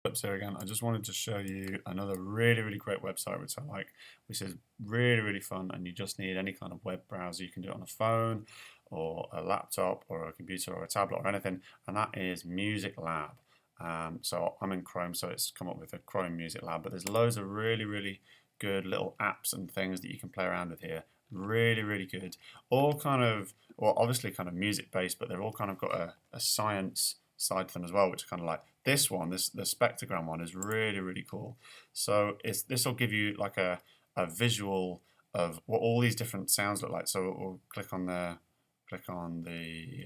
Clips here again. I just wanted to show you another really great website which I like, which is really fun, and you just need any kind of web browser. You can do it on a phone or a laptop or a computer or a tablet or anything, and that is Musiclab. So I'm in Chrome, so it's come up with a Chrome Musiclab, but there's loads of really good little apps and things that you can play around with here. Really good. All kind of, well, obviously kind of music based, but they've all kind of got a science side to them as well, which is kind of like this one, the Spectrogram one is really cool. So this will give you like a visual of what all these different sounds look like. So we'll click on the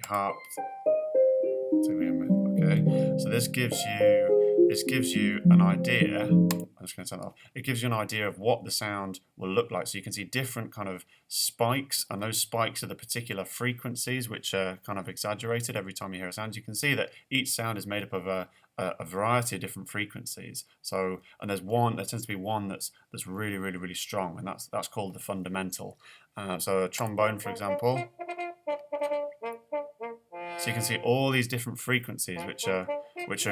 harp. Okay, so this gives you an idea. I'm just going to turn it off. It gives you an idea of what the sound will look like. So you can see different kind of spikes, and those spikes are the particular frequencies which are kind of exaggerated every time you hear a sound. You can see that each sound is made up of a variety of different frequencies. So, and there tends to be one that's really strong, and that's called the fundamental. So a trombone, for example. So you can see all these different frequencies which are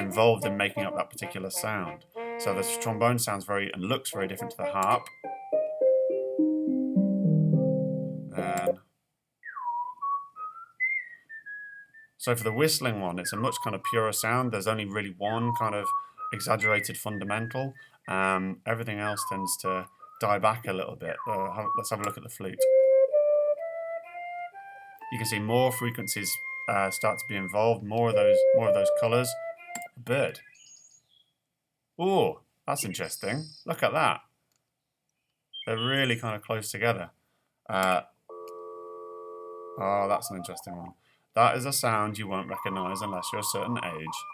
involved in making up that particular sound. So the trombone sounds and looks very different to the harp. So for the whistling one, it's a much kind of purer sound. There's only really one kind of exaggerated fundamental. Everything else tends to die back a little bit. Let's have a look at the flute. You can see more frequencies start to be involved, more of those colours. A bird. Oh, that's interesting. Look at that. They're really kind of close together. Oh, that's an interesting one. That is a sound you won't recognise unless you're a certain age.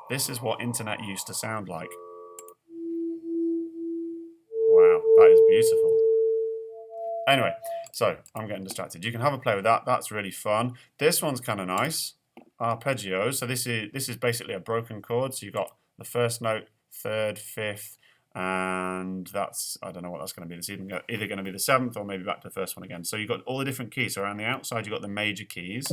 This is what internet used to sound like. Wow, that is beautiful. Anyway, so I'm getting distracted. You can have a play with that. That's really fun. This one's kind of nice. Arpeggio. So this is basically a broken chord. So you've got the first note, third, fifth, and that's, I don't know what that's going to be. It's either going to be the seventh or maybe back to the first one again. So you've got all the different keys. So around the outside, you've got the major keys.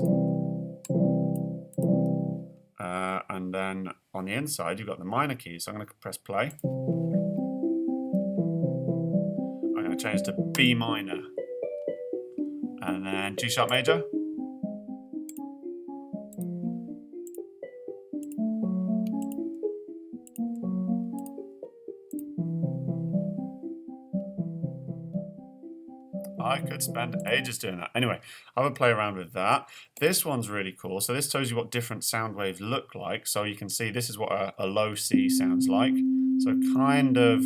And then on the inside, you've got the minor keys. So I'm going to press play. I'm going to change to B minor. And then G sharp major. I could spend ages doing that. Anyway, I would play around with that. This one's really cool. So this tells you what different sound waves look like. So you can see this is what a low C sounds like. So kind of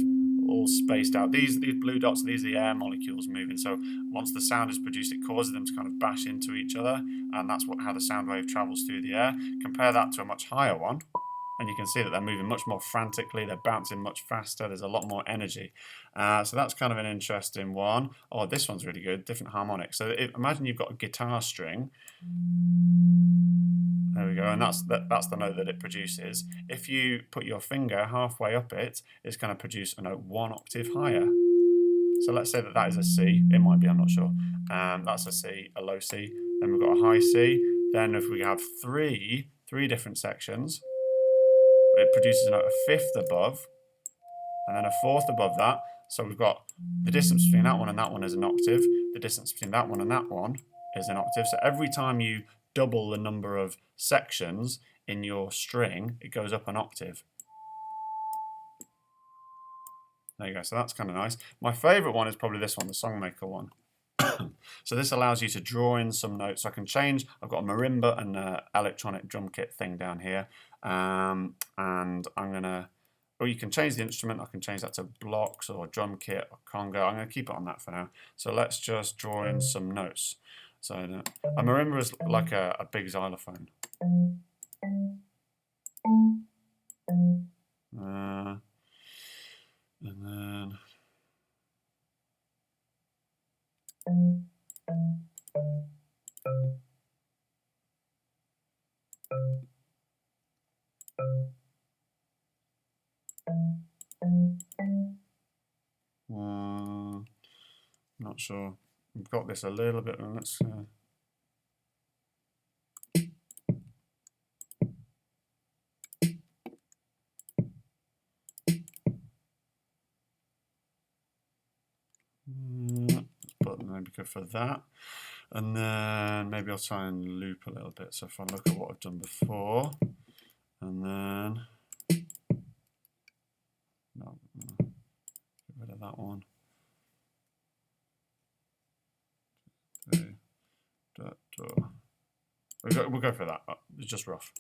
all spaced out. These blue dots, these are the air molecules moving. So once the sound is produced, it causes them to kind of bash into each other. And that's how the sound wave travels through the air. Compare that to a much higher one, and you can see that they're moving much more frantically, they're bouncing much faster, there's a lot more energy. So that's kind of an interesting one. Oh, this one's really good, different harmonics. So imagine you've got a guitar string. There we go, and that's the note that it produces. If you put your finger halfway up it, it's going to produce a note 1 octave higher. So let's say that is a C, it might be, I'm not sure. That's a C, a low C, then we've got a high C. Then if we have three different sections, it produces a note a fifth above, and then a fourth above that. So we've got the distance between that one and that one is an octave. The distance between that one and that one is an octave. So every time you double the number of sections in your string, it goes up an octave. There you go. So that's kind of nice. My favourite one is probably this one, the Songmaker one. So this allows you to draw in some notes. So I can change. I've got a marimba and an electronic drum kit thing down here. And I'm going to, well, you can change the instrument. I can change that to blocks or drum kit or conga. I'm going to keep it on that for now. So let's just draw in some notes. So a marimba is like a big xylophone. And then not sure. We've got this a little bit. Let's. be good for that. And then maybe I'll try and loop a little bit. So if I look at what I've done before, and then no, get rid of that one. We'll go for that. It's just rough.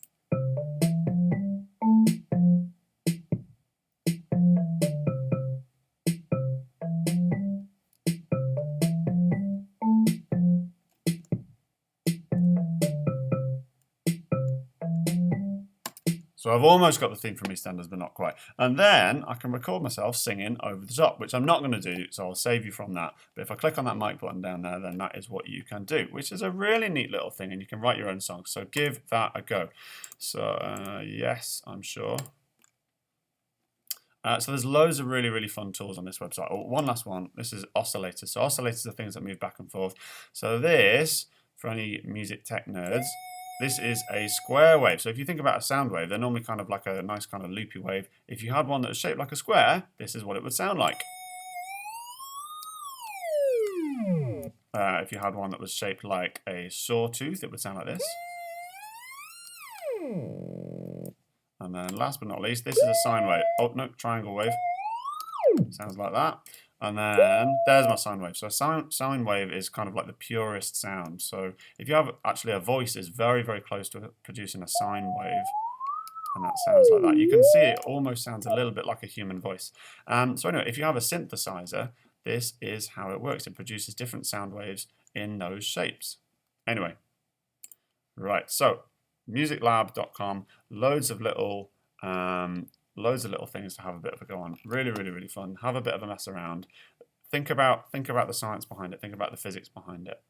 So I've almost got the theme from EastEnders, but not quite. And then I can record myself singing over the top, which I'm not going to do, so I'll save you from that. But if I click on that mic button down there, then that is what you can do, which is a really neat little thing, and you can write your own songs. So give that a go. So yes, I'm sure. So there's loads of really, really fun tools on this website. Oh, one last one. This is oscillators. So oscillators are things that move back and forth. So this, for any music tech nerds, this is a square wave. So if you think about a sound wave, they're normally kind of like a nice kind of loopy wave. If you had one that was shaped like a square, this is what it would sound like. If you had one that was shaped like a sawtooth, it would sound like this. And then last but not least, this is a sine wave. Oh, no, triangle wave. Sounds like that. And then there's my sine wave. So a sine wave is kind of like the purest sound. So if you have actually a voice is very, very close to producing a sine wave. And that sounds like that. You can see it almost sounds a little bit like a human voice. So anyway, if you have a synthesizer, this is how it works. It produces different sound waves in those shapes. Anyway, right, so musiclab.com, loads of little things to have a bit of a go on. Really, really, really fun. Have a bit of a mess around. Think about the science behind it. Think about the physics behind it.